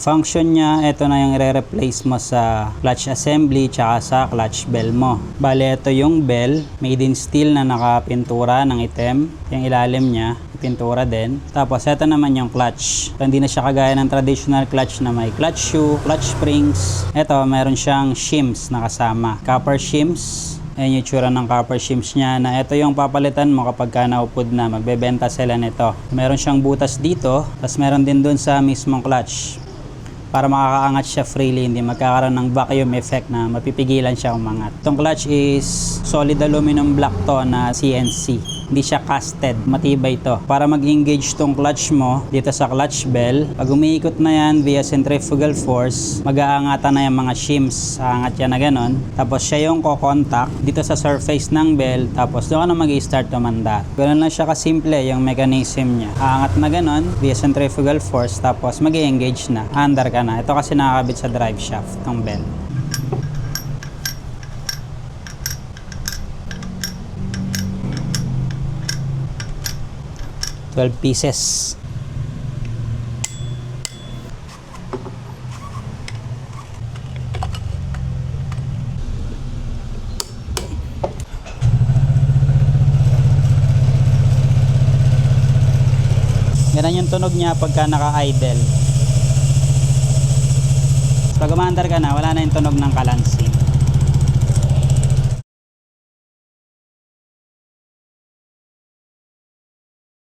Function niya, ito na yung i-replace mo sa clutch assembly tsaka sa clutch bell mo. Bale, ito yung bell, made in steel na nakapintura ng itim. Yung ilalim niya, pintura din. Tapos, ito naman yung clutch. So, hindi na siya kagaya ng traditional clutch na may clutch shoe, clutch springs. Ito, meron siyang shims na kasama. Copper shims. Ayan yung tsura ng copper shims niya na ito yung papalitan mo kapag ka naupod na. Magbebenta sila nito. Meron siyang butas dito. Tapos meron din dun sa mismong clutch. Para makakaangat siya freely, hindi magkakaroon ng vacuum effect na mapipigilan siya umangat. Itong clutch is solid aluminum block to na CNC. Hindi siya casted, matibay to. Para mag-engage tong clutch mo dito sa clutch bell, pag umiikot na yan via centrifugal force, mag-aangatan na yung mga shims. Aangat yan na ganon. Tapos siya yung ko-contact dito sa surface ng bell, tapos doon ka na mag-i-start tumanda. Ganon lang siya kasimple yung mechanism niya. Aangat na ganon via centrifugal force, tapos mag-i-engage na. Under ka na. Ito kasi nakakabit sa drive shaft ng bell. $12 pieces. Ganun yung tunog niya pagka naka-idle. Pag umaandar ka na, wala na yung tunog ng kalansing.